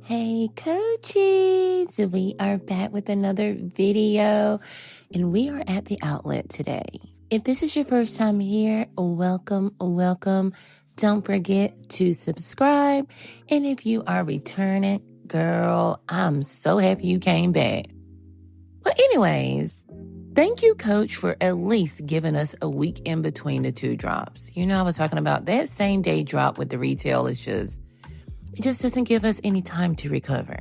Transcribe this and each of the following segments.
Hey coaches, we are back with another video and we are at the outlet today. If this is your first time here, welcome. Don't forget to subscribe. And if you are returning, girl, I'm so happy you came back. But anyways, thank you, Coach, for at least giving us a week in between the two drops. You know, I was talking about that same day drop with the retail. It just doesn't give us any time to recover.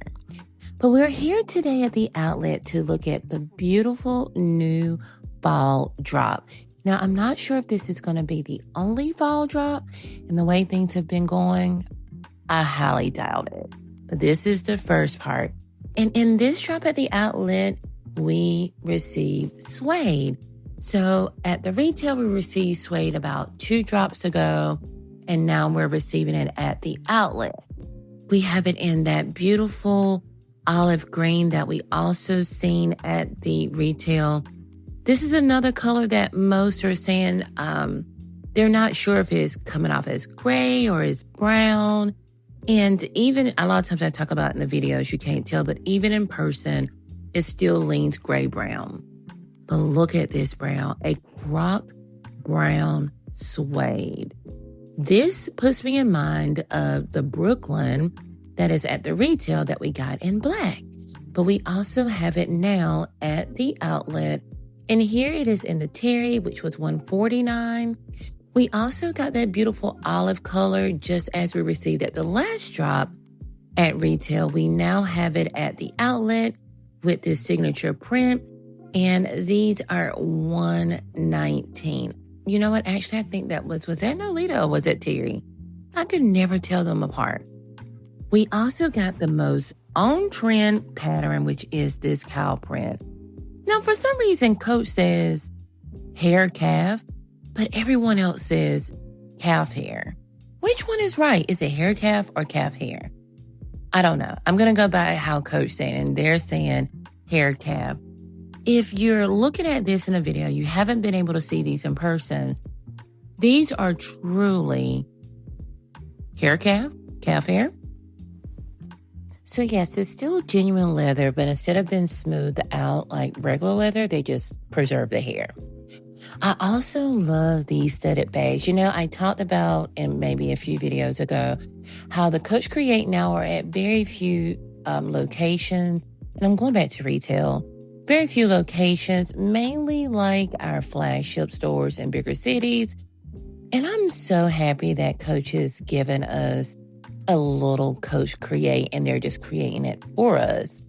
But we're here today at the outlet to look at the beautiful new fall drop. Now, I'm not sure if this is going to be the only fall drop, and the way things have been going, I highly doubt it. But this is the first part. And in this drop at the outlet, we received Suede. So at the retail, we received Suede about 2 drops ago, and now we're receiving it at the outlet. We have it in that beautiful olive green that we also seen at the retail. This is another color that most are saying they're not sure if it's coming off as gray or as brown. And even a lot of times I talk about in the videos, you can't tell, but even in person, it still leans gray-brown. But look at this brown, a rock brown suede. This puts me in mind of the Brooklyn that is at the retail that we got in black. But we also have it now at the outlet. And here it is in the terry, which was $149. We also got that beautiful olive color just as we received at the last drop at retail. We now have it at the outlet with this signature print. And these are $119. You know what? Actually, I think that was that Nolita or was it Terry? I could never tell them apart. We also got the most on-trend pattern, which is this cow print. Now, for some reason, Coach says hair calf, but everyone else says calf hair. Which one is right? Is it hair calf or calf hair? I don't know. I'm going to go by how Coach saying, and they're saying hair calf. If you're looking at this in a video, you haven't been able to see these in person, these are truly hair calf hair. So yes, it's still genuine leather, but instead of being smoothed out like regular leather, they just preserve the hair. I also love these studded bags. You know, I talked about in maybe a few videos ago how the Coach Create now are at very few locations, and I'm going back to retail. Very few locations, mainly like our flagship stores in bigger cities. And I'm so happy that Coach has given us a little Coach Create and they're just creating it for us.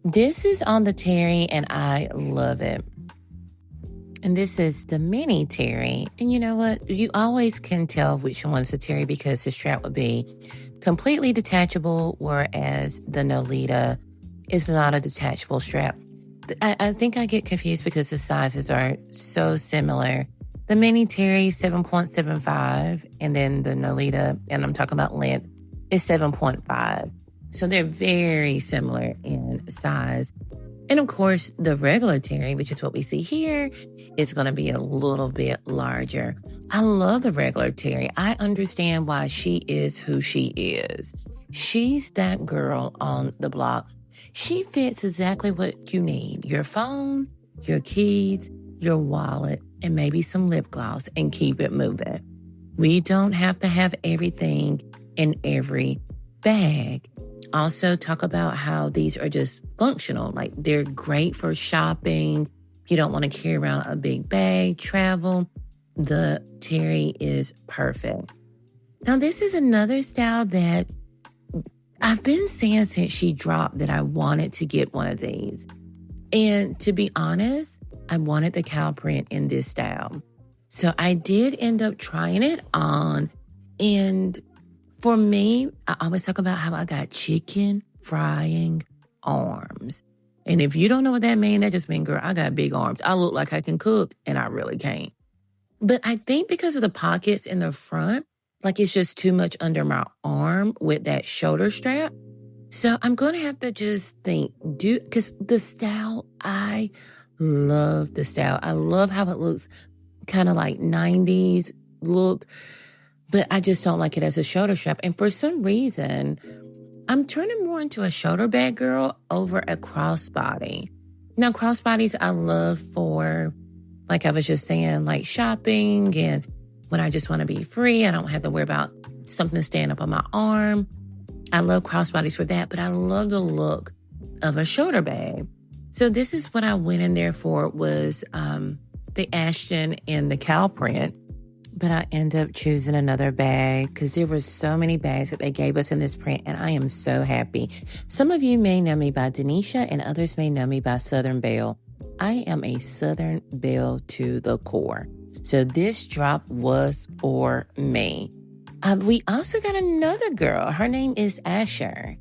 This is on the terry and I love it. And this is the mini terry. And you know what? You always can tell which one's the terry because the strap would be completely detachable, whereas the Nolita is not a detachable strap. I think I get confused because the sizes are so similar. The mini terry 7.75 and then the Nolita, and I'm talking about length, is 7.5. So they're very similar in size. And of course, the regular terry, which is what we see here, is going to be a little bit larger. I love the regular terry. I understand why she is who she is. She's that girl on the block. She fits exactly what you need. Your phone, your keys, your wallet, and maybe some lip gloss, and keep it moving. We don't have to have everything in every bag. Also talk about how these are just functional. Like they're great for shopping. If you don't want to carry around a big bag, travel, the terry is perfect. Now this is another style that I've been saying since she dropped that I wanted to get one of these. And to be honest, I wanted the cow print in this style. So I did end up trying it on. And for me, I always talk about how I got chicken frying arms. And if you don't know what that means, that just means, girl, I got big arms. I look like I can cook and I really can't. But I think because of the pockets in the front, like it's just too much under my arm with that shoulder strap. So I'm going to have to just think, because the style, I love the style. I love how it looks kind of like 90s look, but I just don't like it as a shoulder strap. And for some reason, I'm turning more into a shoulder bag girl over a crossbody. Now, crossbodies I love for, like I was just saying, like shopping and when I just want to be free. I don't have to worry about something staying up on my arm. I love crossbodies for that, but I love the look of a shoulder bag. So this is what I went in there for, was the Ashton and the cow print. But I ended up choosing another bag because there were so many bags that they gave us in this print, and I am so happy. Some of you may know me by Denisha, and others may know me by Southern Belle. I am a Southern Belle to the core. So this drop was for me. We also got another girl. Her name is Asher.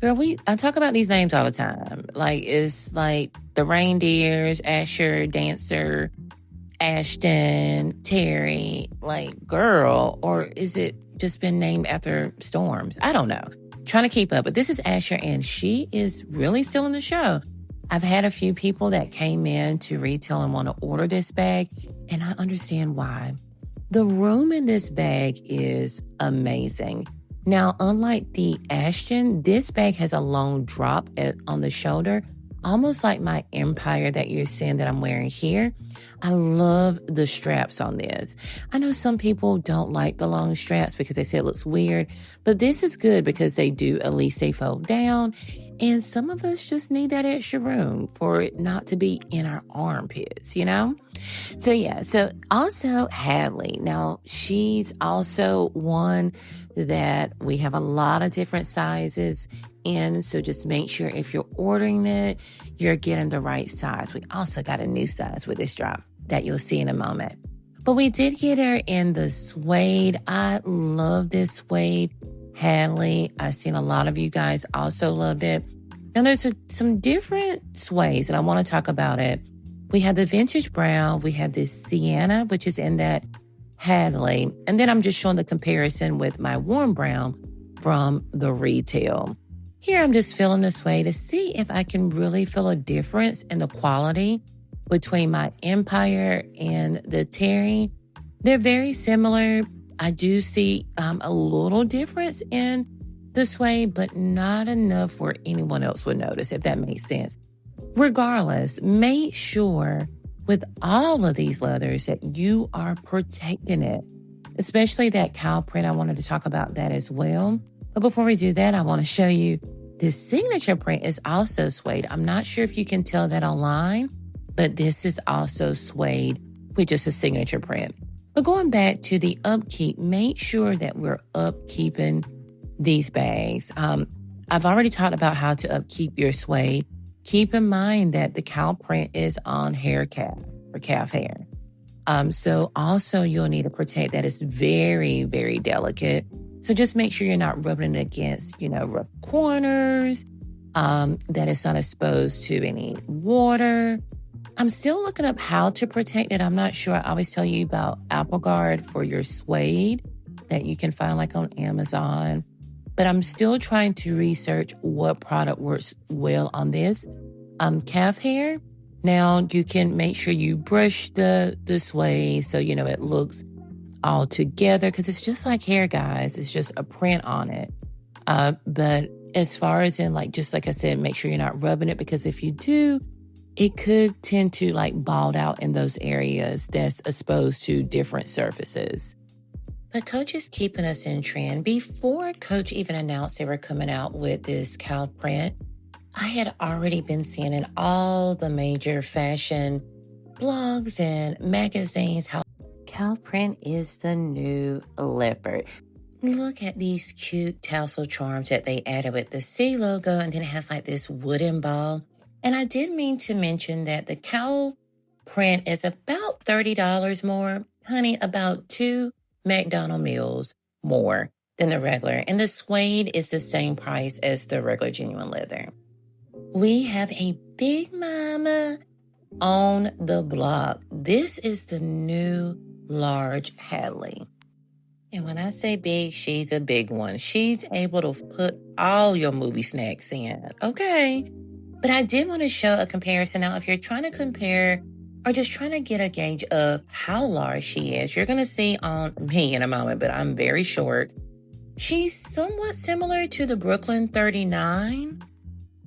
Girl, I talk about these names all the time. Like, it's like the reindeers, Asher, Dancer, Ashton, Terry, like, girl, or is it just been named after storms? I don't know. Trying to keep up. But this is Asher, and she is really still in the show. I've had a few people that came in to retail and want to order this bag, and I understand why. The room in this bag is amazing. Now, unlike the Ashton, this bag has a long drop on the shoulder, almost like my Empire that you're seeing that I'm wearing here. I love the straps on this. I know some people don't like the long straps because they say it looks weird, but this is good because they do, at least they fold down. And some of us just need that extra room for it not to be in our armpits, you know? So yeah, so also Hadley. Now, she's also one that we have a lot of different sizes in. So just make sure if you're ordering it, you're getting the right size. We also got a new size with this drop that you'll see in a moment. But we did get her in the suede. I love this suede Hadley. I've seen a lot of you guys also loved it. Now there's some different suedes, and I want to talk about it. We have the vintage brown. We have this sienna, which is in that Hadley. And then I'm just showing the comparison with my warm brown from the retail. Here I'm just feeling the suede to see if I can really feel a difference in the quality between my Empire and the Terry. They're very similar. I do see a little difference in the suede, but not enough where anyone else would notice, if that makes sense. Regardless, make sure with all of these leathers that you are protecting it, especially that cow print. I wanted to talk about that as well. But before we do that, I want to show you this signature print is also suede. I'm not sure if you can tell that online, but this is also suede with just a signature print. But going back to the upkeep, make sure that we're upkeeping these bags. I've already talked about how to upkeep your suede. Keep in mind that the cow print is on haircalf or calf hair. So also you'll need to protect that. It's very, very delicate. So just make sure you're not rubbing it against, rough corners, that it's not exposed to any water. I'm still looking up how to protect it. I'm not sure. I always tell you about Apple Guard for your suede that you can find like on Amazon. But I'm still trying to research what product works well on this. Calf hair. Now you can make sure you brush the suede so, it looks all together because it's just like hair, guys. It's just a print on it. But as far as in just like I said, make sure you're not rubbing it because if you do, it could tend to bald out in those areas that's exposed to different surfaces. But Coach is keeping us in trend. Before Coach even announced they were coming out with this cow print, I had already been seeing in all the major fashion blogs and magazines how cow print is the new leopard. Look at these cute tassel charms that they added with the C logo, and then it has this wooden ball. And I did mean to mention that the cow print is about $30 more. Honey, about 2 McDonald's meals more than the regular. And the suede is the same price as the regular genuine leather. We have a big mama on the block. This is the new large Hadley. And when I say big, she's a big one. She's able to put all your movie snacks in, okay? But I did want to show a comparison. Now, if you're trying to compare or just trying to get a gauge of how large she is, you're going to see on me in a moment, but I'm very short. She's somewhat similar to the Brooklyn 39,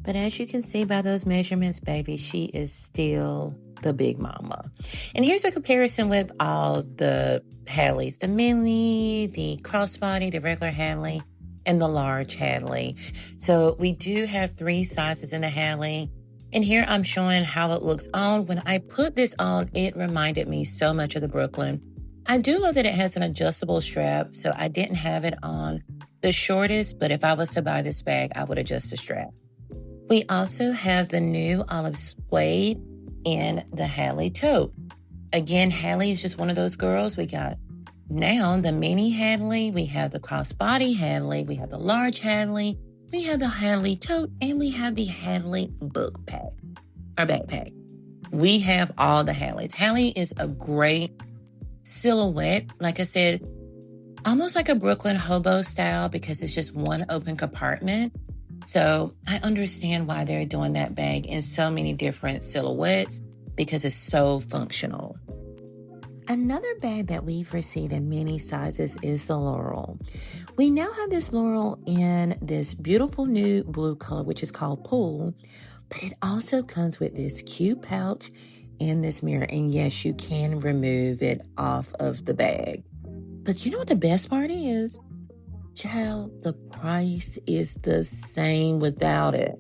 but as you can see by those measurements, baby, she is still the big mama. And here's a comparison with all the Hadleys, the mini, the crossbody, the regular Hadley, and the large Hadley. So we do have 3 sizes in the Hadley. And here I'm showing how it looks on. When I put this on, it reminded me so much of the Brooklyn. I do love that it has an adjustable strap, so I didn't have it on the shortest, but if I was to buy this bag, I would adjust the strap. We also have the new olive suede in the Hadley Tote. Again, Hadley is just one of those girls. We got now the mini Hadley, we have the crossbody Hadley, we have the large Hadley, we have the Hadley Tote, and we have the Hadley book bag, or backpack. We have all the Hadleys. Hadley is a great silhouette. Like I said, almost like a Brooklyn hobo style because it's just one open compartment. So I understand why they're doing that bag in so many different silhouettes because it's so functional. Another bag that we've received in many sizes is the Laurel. We now have this Laurel in this beautiful new blue color, which is called Pool, but it also comes with this cute pouch and this mirror. And yes, you can remove it off of the bag. But you know what the best part is? Child, the price is the same without it.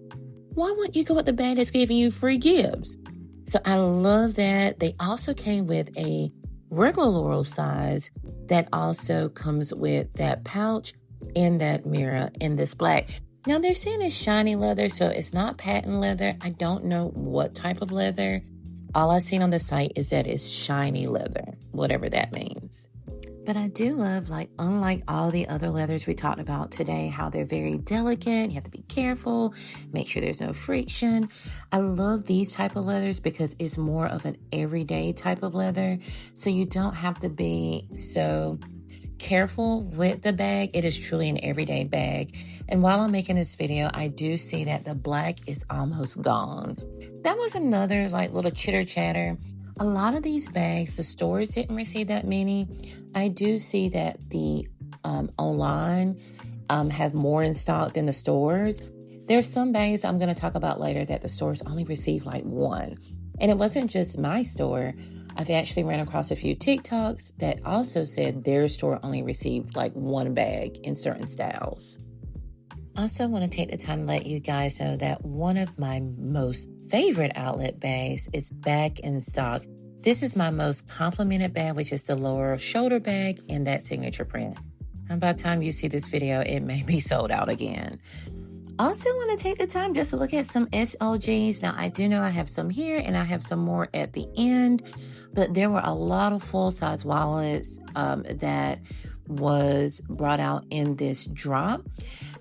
Why wouldn't you go with the bag that's giving you free gifts? So I love that. They also came with a regular Laurel size that also comes with that pouch and that mirror in this black. Now they're saying it's shiny leather, so it's not patent leather. I don't know what type of leather. All I've seen on the site is that it's shiny leather, whatever that means. But I do love, like, unlike all the other leathers we talked about today, how they're very delicate. You have to be careful, make sure there's no friction. I love these type of leathers because it's more of an everyday type of leather. So you don't have to be so careful with the bag. It is truly an everyday bag. And while I'm making this video, I do see that the black is almost gone. That was another like little chitter chatter. A lot of these bags, the stores didn't receive that many. I do see that the online have more in stock than the stores. There's some bags I'm going to talk about later that the stores only received like 1. And it wasn't just my store. I've actually ran across a few TikToks that also said their store only received like 1 bag in certain styles. Also want to take the time to let you guys know that one of my most favorite outlet bags is back in stock. This is my most complimented bag, which is the Laurel shoulder bag in that signature print. And by the time you see this video, it may be sold out again. Also want to take the time just to look at some SLGs. Now, I do know I have some here and I have some more at the end, but there were a lot of full-size wallets that was brought out in this drop.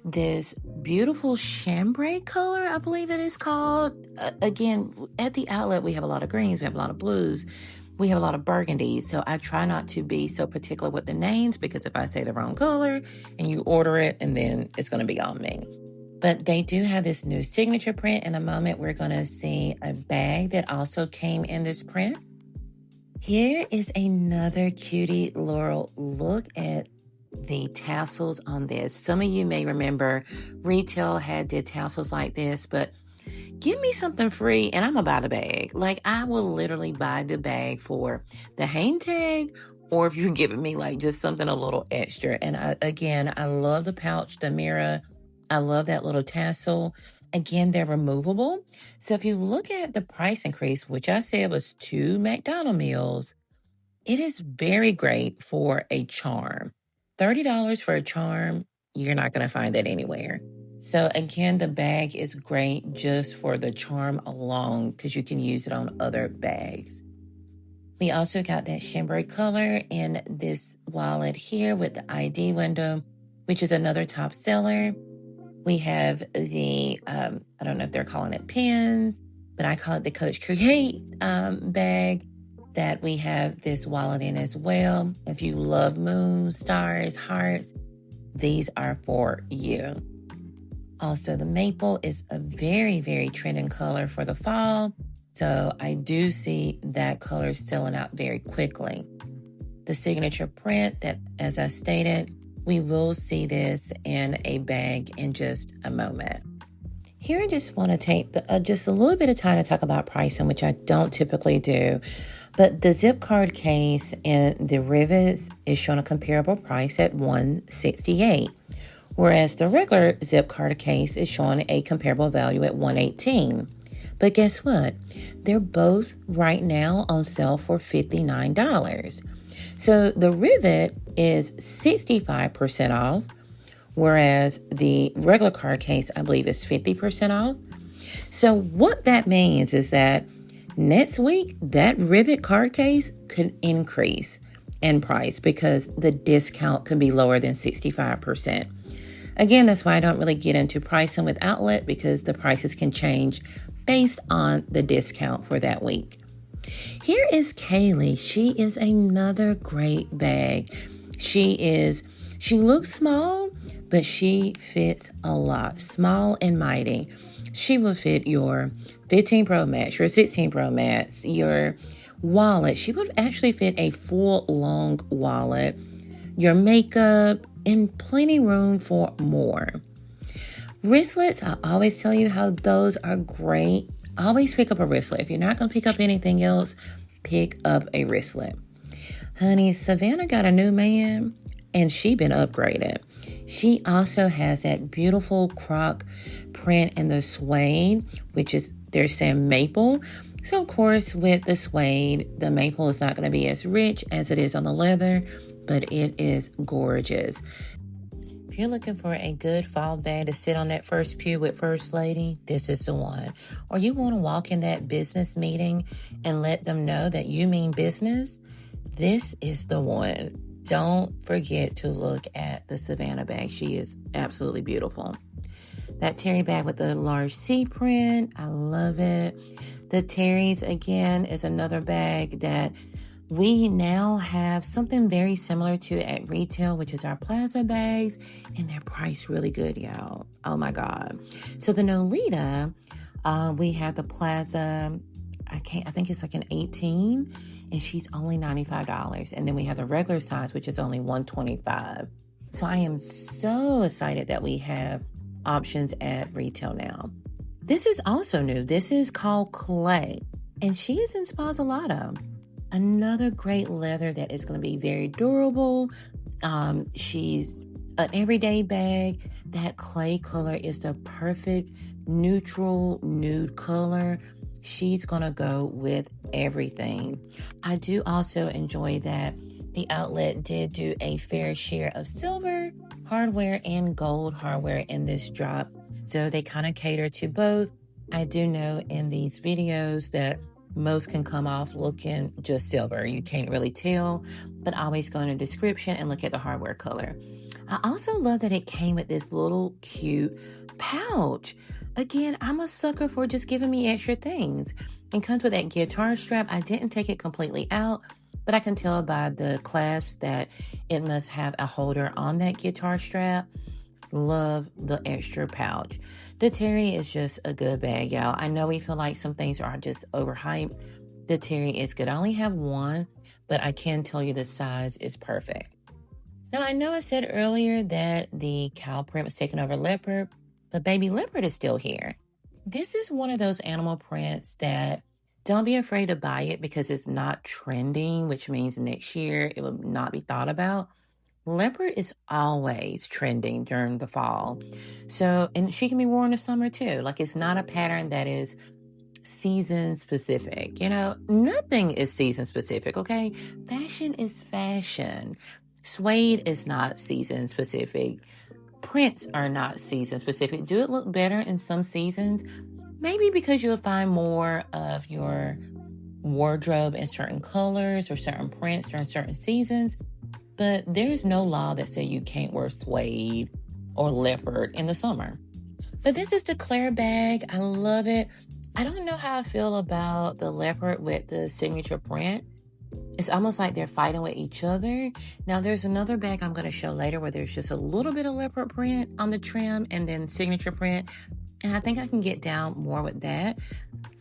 This beautiful chambray color, I believe it is called. Again, at the outlet, we have a lot of greens, we have a lot of blues, we have a lot of burgundies. So I try not to be so particular with the names because if I say the wrong color and you order it, and then it's going to be on me. But they do have this new signature print. In a moment, we're going to see a bag that also came in this print. Here is another cutie Laurel. Look at the tassels on this. Some of you may remember retail did tassels like this, but give me something free and I'm gonna buy the bag. Like, I will literally buy the bag for the hang tag, or if you're giving me like just something a little extra. And I love the pouch, the mirror. I love that little tassel. Again, they're removable. So if you look at the price increase, which I said was 2 McDonald's meals, it is very great for a charm. $30 for a charm, you're not going to find that anywhere. So again, the bag is great just for the charm alone because you can use it on other bags. We also got that chambray color in this wallet here with the ID window, which is another top seller. We have the, I don't know if they're calling it pins, but I call it the Coach Oultet bag that we have this wallet in as well. If you love moons, stars, hearts, these are for you. Also, the maple is a very, very trending color for the fall. So I do see that color selling out very quickly. The signature print that, as I stated, We will see this in a bag in just a moment. Here I just want to take just a little bit of time to talk about pricing, which I don't typically do. But the zip card case and the rivets is showing a comparable price at $168, whereas the regular zip card case is showing a comparable value at $118. But guess what? They're both right now on sale for $59. So the rivet is 65% off, whereas the regular card case, I believe, is 50% off. So what that means is that next week, that rivet card case could increase in price because the discount can be lower than 65%. Again, that's why I don't really get into pricing with Outlet, because the prices can change based on the discount for that week. Here is Kaylee. She is another great bag. She looks small, but she fits a lot. Small and mighty. She will fit your 15 Pro Max, your 16 Pro Max, your wallet. She would actually fit a full long wallet, your makeup, and plenty room for more. Wristlets, I always tell you how those are great. Always pick up a wristlet. If you're not going to pick up anything else, pick up a wristlet. Honey, Savannah got a new man, and she been upgraded. She also has that beautiful croc print in the suede, which is, they're saying maple. So, of course, with the suede, the maple is not going to be as rich as it is on the leather, but it is gorgeous. If you're looking for a good fall bag to sit on that first pew with First Lady, this is the one. Or you want to walk in that business meeting and let them know that you mean business, this is the one. Don't forget to look at the Savannah bag. She is absolutely beautiful. That terry bag with the large C print, I love it. The terries, again, is another bag that we now have something very similar to at retail, which is our Plaza bags, and they're priced really good, y'all. Oh my God. So the Nolita, we have the Plaza, I think it's like an 18, and she's only $95. And then we have the regular size, which is only $125. So I am so excited that we have options at retail now. This is also new. This is called Clay, and she is in Spazzolato. Another great leather that is going to be very durable. She's an everyday bag. That clay color is the perfect neutral nude color. She's going to go with everything. I do also enjoy that the Outlet did do a fair share of silver hardware and gold hardware in this drop. So they kind of cater to both. I do know in these videos that most can come off looking just silver. You can't really tell, but always go in the description and look at the hardware color. I also love that it came with this little cute pouch. Again, I'm a sucker for just giving me extra things. It comes with that guitar strap. I didn't take it completely out, but I can tell by the clasps that it must have a holder on that guitar strap. Love the extra pouch. The terry is just a good bag, y'all. I know we feel like some things are just overhyped. The terry is good. I only have one, but I can tell you the size is perfect. Now, I know I said earlier that the cow print was taking over leopard, but baby leopard is still here. This is one of those animal prints that don't be afraid to buy it because it's not trending, which means next year it will not be thought about. Leopard is always trending during the fall. So, and she can be worn in the summer too. Like, it's not a pattern that is season specific. You know, nothing is season specific, okay? Fashion is fashion. Suede is not season specific. Prints are not season specific. Do it look better in some seasons? Maybe because you'll find more of your wardrobe in certain colors or certain prints during certain seasons. But there's no law that says you can't wear suede or leopard in the summer. But this is the Clara bag. I love it. I don't know how I feel about the leopard with the signature print. It's almost like they're fighting with each other. Now, there's another bag I'm going to show later where there's just a little bit of leopard print on the trim and then signature print. And I think I can get down more with that.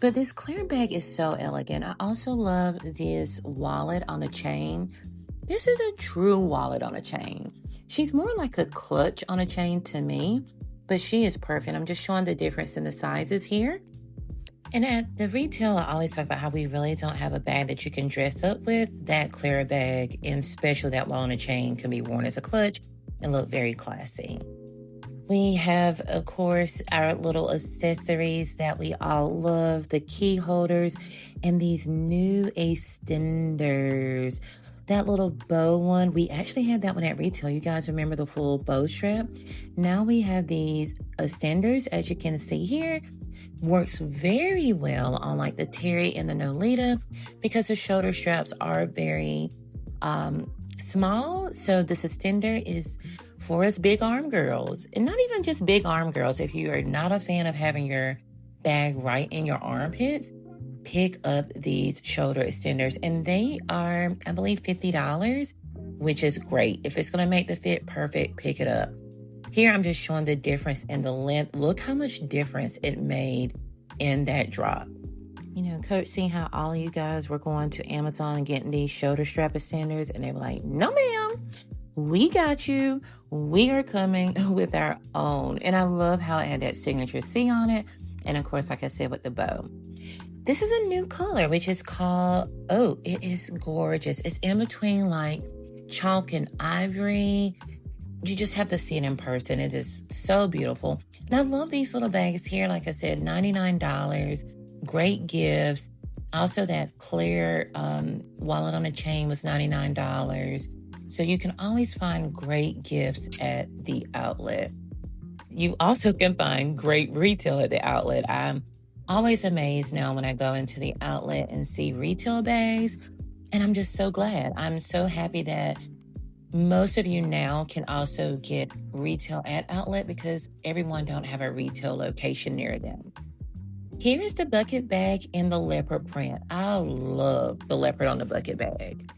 But this Clara bag is so elegant. I also love this wallet on the chain. This is a true wallet on a chain. She's more like a clutch on a chain to me, but she is perfect. I'm just showing the difference in the sizes here. And at the retail, I always talk about how we really don't have a bag that you can dress up with. That Clara bag, and especially that one on a chain, can be worn as a clutch and look very classy. We have, of course, our little accessories that we all love, the key holders and these new extenders. That little bow one, we actually had that one at retail. You guys remember the full bow strap? Now we have these extenders, as you can see here. Works very well on like the Terry and the Nolita because the shoulder straps are very small. So this extender is for us big arm girls, and not even just big arm girls. If you are not a fan of having your bag right in your armpits, pick up these shoulder extenders, and they are, I believe, $50, which is great. If it's going to make the fit perfect, pick it up. Here, I'm just showing the difference in the length. Look how much difference it made in that drop. You know, Coach, seeing how all of you guys were going to Amazon and getting these shoulder strap extenders, and they were like, no, ma'am, we got you. We are coming with our own. And I love how it had that signature C on it. And of course, like I said, with the bow. This is a new color, which is called, oh, it is gorgeous. It's in between like chalk and ivory. You just have to see it in person. It is so beautiful. And I love these little bags here. Like I said, $99. Great gifts. Also, that clear wallet on a chain was $99. So you can always find great gifts at the outlet. You also can find great retail at the outlet. I'm always amazed now when I go into the outlet and see retail bags. And I'm just so glad. I'm so happy that most of you now can also get retail at outlet because everyone don't have a retail location near them. Here is the bucket bag in the leopard print. I love the leopard on the bucket bag.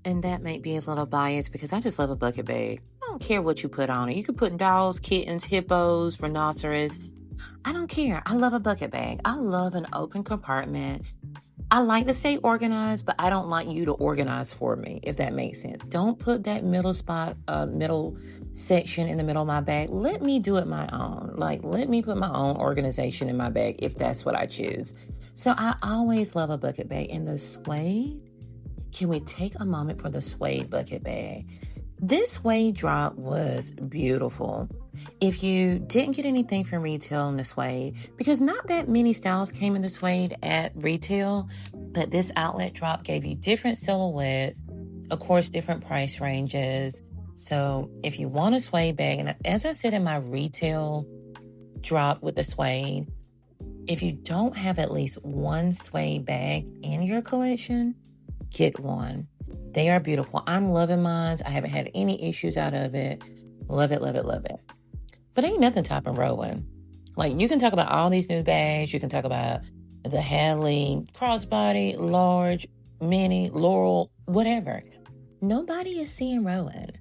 And that may be a little biased because I just love a bucket bag. I don't care what you put on it. You could put dogs, kittens, hippos, rhinoceros. I don't care. I love a bucket bag. I love an open compartment. I like to stay organized, but I don't like you to organize for me, if that makes sense. Don't put that middle spot, middle section in the middle of my bag. Let me do it my own. Like, let me put my own organization in my bag if that's what I choose. So I always love a bucket bag. And the suede, can we take a moment for the suede bucket bag? This suede drop was beautiful. If you didn't get anything from retail in the suede, because not that many styles came in the suede at retail, but this outlet drop gave you different silhouettes, of course, different price ranges. So if you want a suede bag, and as I said in my retail drop with the suede, if you don't have at least one suede bag in your collection, get one. They are beautiful. I'm loving mine. I haven't had any issues out of it. Love it, love it, love it. But ain't nothing topping Rowan. Like, you can talk about all these new bags. You can talk about the Hadley crossbody, large, mini, Laurel, whatever. Nobody is seeing Rowan.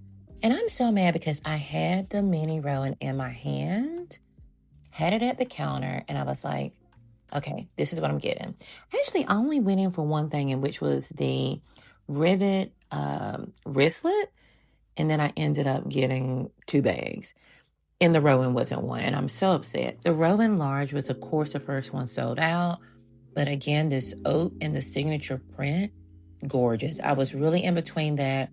And I'm so mad because I had the mini Rowan in my hand, had it at the counter, and I was like, okay, this is what I'm getting. Actually, I only went in for one thing, and which was the rivet wristlet. And then I ended up getting 2 bags. And the Rowan wasn't one, and I'm so upset. The Rowan Large was, of course, the first one sold out. But again, this oat and the signature print, gorgeous. I was really in between that.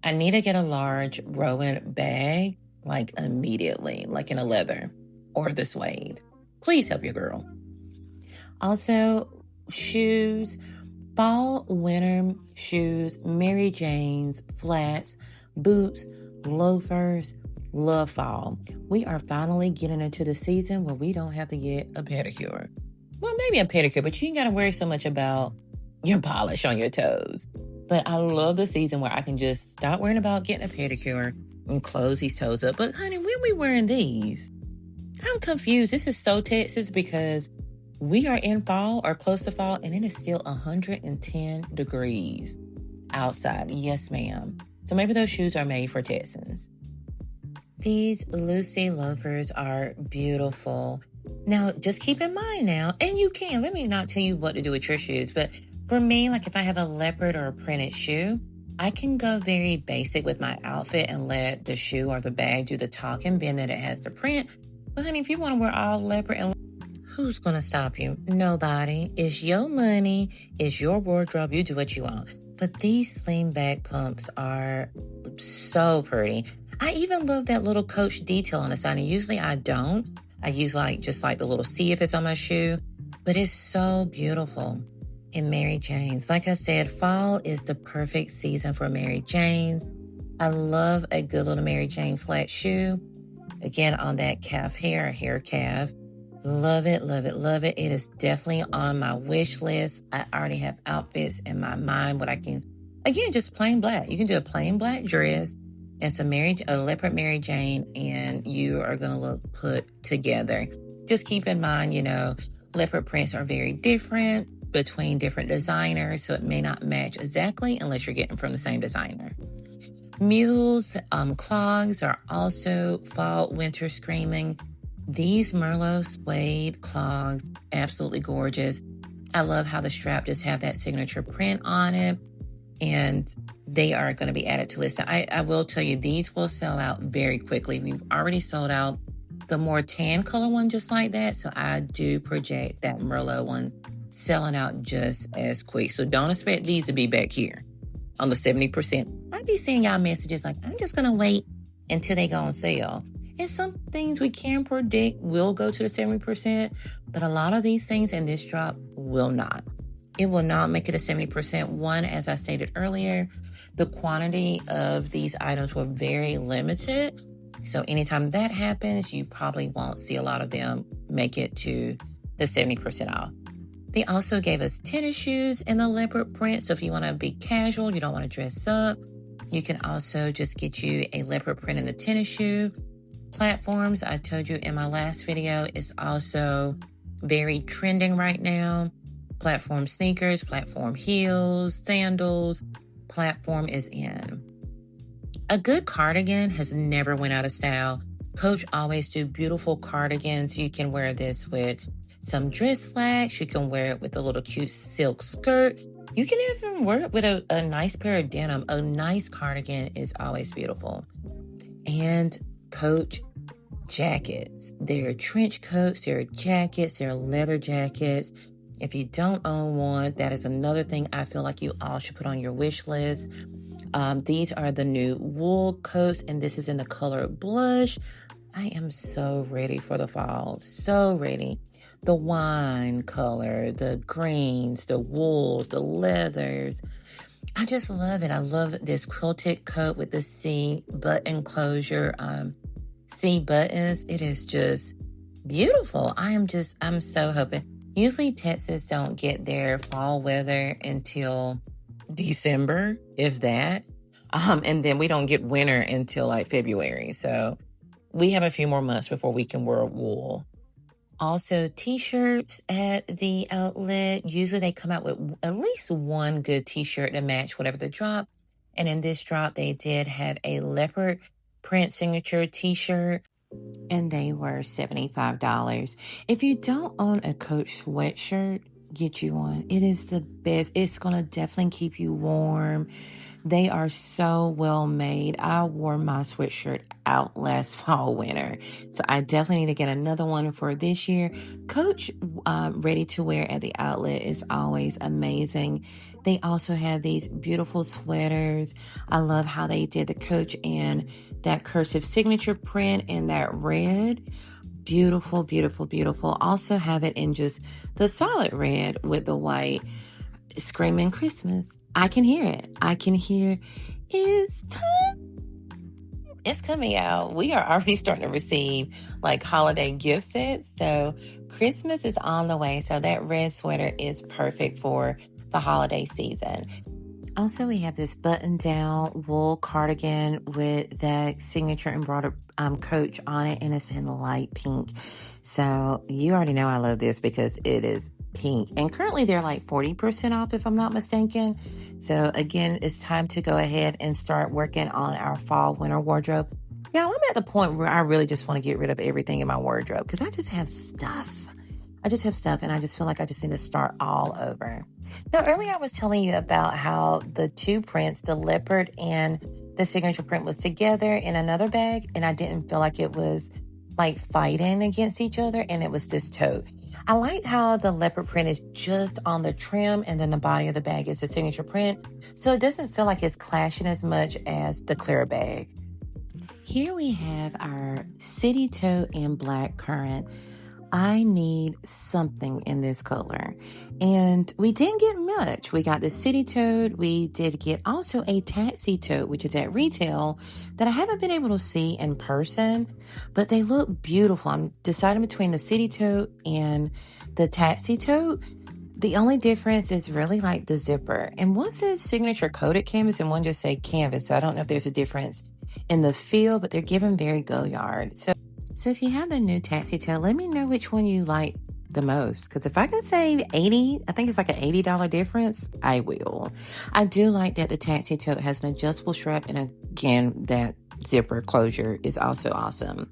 I need to get a large Rowan bag, like immediately, like in a leather or the suede. Please help your girl. Also, shoes, fall, winter shoes, Mary Jane's, flats, boots, loafers. Love fall. We are finally getting into the season where we don't have to get a pedicure. Well, maybe a pedicure, but you ain't got to worry so much about your polish on your toes. But I love the season where I can just stop worrying about getting a pedicure and close these toes up. But honey, when we wearing these? I'm confused. This is so Texas because we are in fall or close to fall and it is still 110 degrees outside. Yes, ma'am. So maybe those shoes are made for Texans. These Lucy loafers are beautiful. Now, just keep in mind now, and you can, let me not tell you what to do with your shoes, but for me, like if I have a leopard or a printed shoe, I can go very basic with my outfit and let the shoe or the bag do the talking, being that it has the print. But honey, if you want to wear all leopard, and who's going to stop you? Nobody. It's your money. It's your wardrobe. You do what you want. But these sling back pumps are so pretty. I even love that little Coach detail on the side. And usually I don't. I use just like the little C if it's on my shoe. But it's so beautiful. And Mary Jane's. Like I said, fall is the perfect season for Mary Jane's. I love a good little Mary Jane flat shoe. Again, on that calf hair calf. Love it, love it, love it. It is definitely on my wish list. I already have outfits in my mind. What I can, again, just plain black. You can do a plain black dress and a leopard Mary Jane, and you are going to look put together. Just keep in mind, leopard prints are very different between different designers, so it may not match exactly unless you're getting from the same designer. Mules, clogs are also fall, winter screaming. These Merlot suede clogs, absolutely gorgeous. I love how the strap just have that signature print on it, and they are going to be added to list. I will tell you, these will sell out very quickly. We've already sold out the more tan color one just like that, so I do project that Merlot one selling out just as quick. So don't expect these to be back here on the 70%. I'd be seeing y'all messages like, I'm just going to wait until they go on sale. And some things we can predict will go to the 70%, but a lot of these things in this drop will not. It will not make it a 70%. One, as I stated earlier, the quantity of these items were very limited. So anytime that happens, you probably won't see a lot of them make it to the 70% off. They also gave us tennis shoes in the leopard print. So if you want to be casual, you don't want to dress up, you can also just get you a leopard print in a tennis shoe. Platforms, I told you in my last video, is also very trending right now. Platform sneakers, platform heels, sandals, platform is in. A good cardigan has never went out of style. Coach always do beautiful cardigans. You can wear this with some dress slacks. You can wear it with a little cute silk skirt. You can even wear it with a nice pair of denim. A nice cardigan is always beautiful. And Coach jackets. They're trench coats, they're jackets, they're leather jackets. If you don't own one, that is another thing I feel like you all should put on your wish list. These are the new wool coats, and this is in the color blush. I am so ready for the fall. So ready. The wine color, the greens, the wools, the leathers. I just love it. I love this quilted coat with the C button closure, C buttons. It is just beautiful. I'm so hoping. Usually Texas don't get their fall weather until December, if that. And then we don't get winter until like February. So we have a few more months before we can wear wool. Also, t-shirts at the outlet. Usually they come out with at least one good t-shirt to match whatever the drop. And in this drop, they did have a leopard print signature t-shirt, and they were $75. If you don't own a Coach sweatshirt, get you one. It is the best. It's going to definitely keep you warm. They are so well made. I wore my sweatshirt out last fall, winter. So I definitely need to get another one for this year. Coach ready to wear at the outlet is always amazing. They also have these beautiful sweaters. I love how they did the Coach in that cursive signature print in that red. Beautiful, beautiful, beautiful. Also have it in just the solid red with the white. Screaming Christmas. I can hear it. I can hear it's time. It's coming out. We are already starting to receive like holiday gift sets. So Christmas is on the way. So that red sweater is perfect for the holiday season. Also, we have this button-down wool cardigan with that signature embroidered Coach on it, and it's in light pink. So you already know I love this because it is pink. And currently they're like 40% off if I'm not mistaken. So again, it's time to go ahead and start working on our fall winter wardrobe. Y'all, I'm at the point where I really just want to get rid of everything in my wardrobe because I just have stuff. I just have stuff and I just feel like I just need to start all over. Now, earlier I was telling you about how the two prints, the leopard and the signature print, was together in another bag, and I didn't feel like it was like fighting against each other, and it was this tote. I like how the leopard print is just on the trim, and then the body of the bag is the signature print, so it doesn't feel like it's clashing as much as the Clara bag. Here we have our city tote in black currant. I need something in this color, and we didn't get much. We got the city tote. We did get also a taxi tote, which is at retail, that I haven't been able to see in person, but they look beautiful. I'm deciding between the city tote and the taxi tote. The only difference is really like the zipper, and one says signature coated canvas and one just say canvas, so I don't know if there's a difference in the feel, but they're giving very go-yard. So if you have the new taxi tote, let me know which one you like the most. Because if I can save $80, I think it's like an $80 difference, I will. I do like that the taxi tote has an adjustable strap, and again, that zipper closure is also awesome.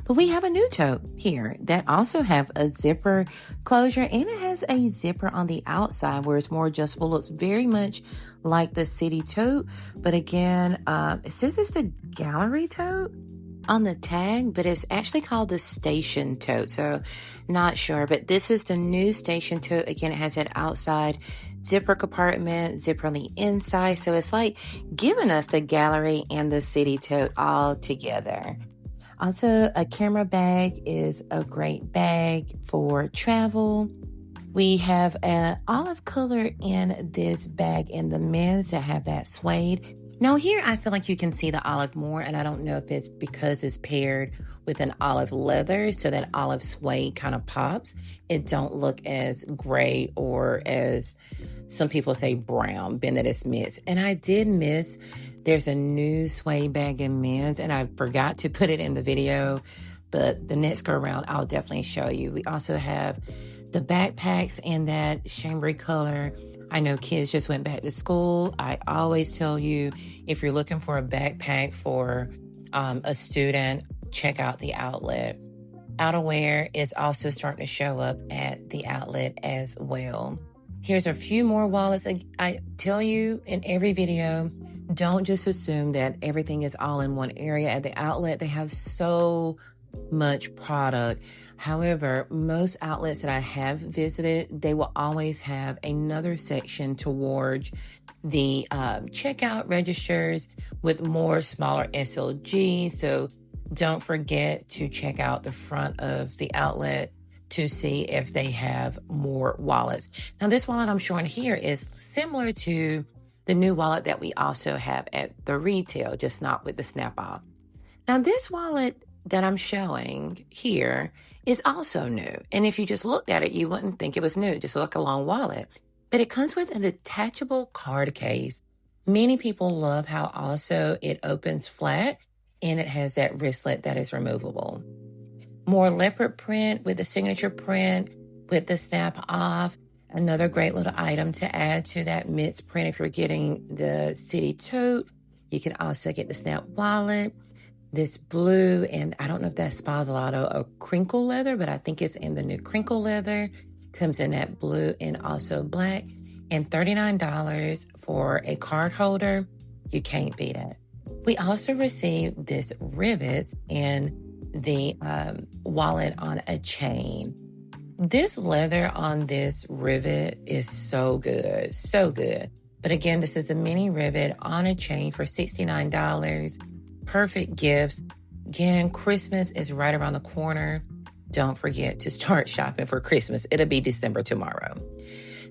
But we have a new tote here that also have a zipper closure, and it has a zipper on the outside where it's more adjustable. Looks very much like the city tote, but again, it says it's the gallery tote on the tag, but it's actually called the station tote, so not sure. But this is the new station tote. Again, it has that outside zipper compartment, zipper on the inside, so it's like giving us the gallery and the city tote all together. Also, a camera bag is a great bag for travel. We have an olive color in this bag in the men's that have that suede. Now here, I feel like you can see the olive more, and I don't know if it's because it's paired with an olive leather, so that olive suede kind of pops. It don't look as gray or as some people say brown, being that it's mixed. And I did miss, there's a new suede bag in men's, and I forgot to put it in the video, but the next go around, I'll definitely show you. We also have the backpacks in that chambray color. I know kids just went back to school. I always tell you, if you're looking for a backpack for a student, check out the outlet. Outerwear is also starting to show up at the outlet as well. Here's a few more wallets. I tell you in every video, don't just assume that everything is all in one area. At the outlet, they have so much product. However, most outlets that I have visited, they will always have another section towards the checkout registers with more smaller SLG. So don't forget to check out the front of the outlet to see if they have more wallets. Now, this wallet I'm showing here is similar to the new wallet that we also have at the retail, just not with the snap off. Now, this wallet that I'm showing here is also new. And if you just looked at it, you wouldn't think it was new, just like a long wallet. But it comes with a detachable card case. Many people love how also it opens flat and it has that wristlet that is removable. More leopard print with the signature print with the snap off. Another great little item to add to that mixed print. If you're getting the city tote, you can also get the snap wallet. This blue, and I don't know if that's Spazzolato or crinkle leather, but I think it's in the new crinkle leather. Comes in that blue and also black. And $39 for a card holder. You can't beat it. We also received this rivets and the wallet on a chain. This leather on this rivet is so good, so good. But again, this is a mini rivet on a chain for $69. Perfect gifts. Again, Christmas is right around the corner. Don't forget to start shopping for Christmas. It'll be December tomorrow.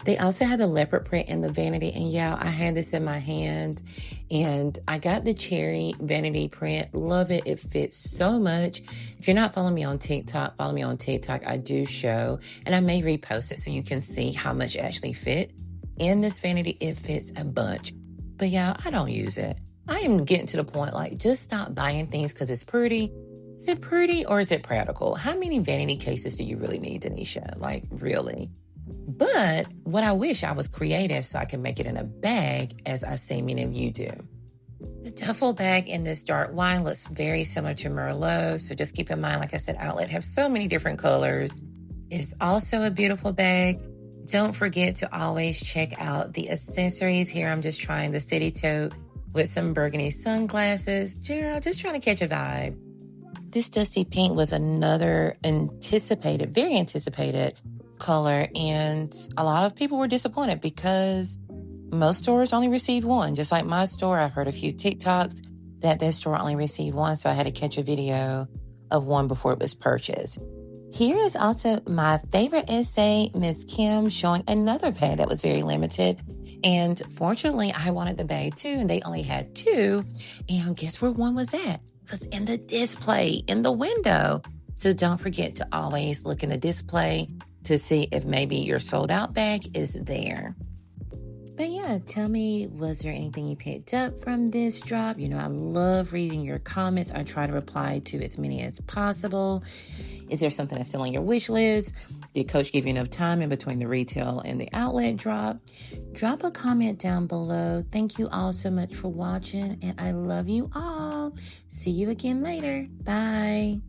They also have the leopard print in the vanity. And yeah, I had this in my hand and I got the cherry vanity print. Love it. It fits so much. If you're not following me on TikTok, follow me on TikTok. I do show, and I may repost it so you can see how much actually fit. In this vanity, it fits a bunch. But yeah, I don't use it. I am getting to the point, like, just stop buying things because it's pretty. Is it pretty or is it practical? How many vanity cases do you really need, Denisha? Like, really? But what I wish I was creative so I can make it in a bag, as I've seen many of you do. The duffel bag in this dark wine looks very similar to Merlot. So just keep in mind, like I said, outlet have so many different colors. It's also a beautiful bag. Don't forget to always check out the accessories. Here I'm just trying the City Tote with some burgundy sunglasses. Girl, just trying to catch a vibe. This dusty pink was another very anticipated color, and a lot of people were disappointed because most stores only received one. Just like my store, I've heard a few TikToks that their store only received one, so I had to catch a video of one before it was purchased. Here is also my favorite essay, Miss Kim, showing another bag that was very limited. And fortunately, I wanted the bag too, and they only had two. And guess where one was at? It was in the display, in the window. So don't forget to always look in the display to see if maybe your sold out bag is there. But yeah, tell me, was there anything you picked up from this drop? You know, I love reading your comments. I try to reply to as many as possible. Is there something that's still on your wish list? Did Coach give you enough time in between the retail and the outlet drop? Drop a comment down below. Thank you all so much for watching, and I love you all. See you again later. Bye.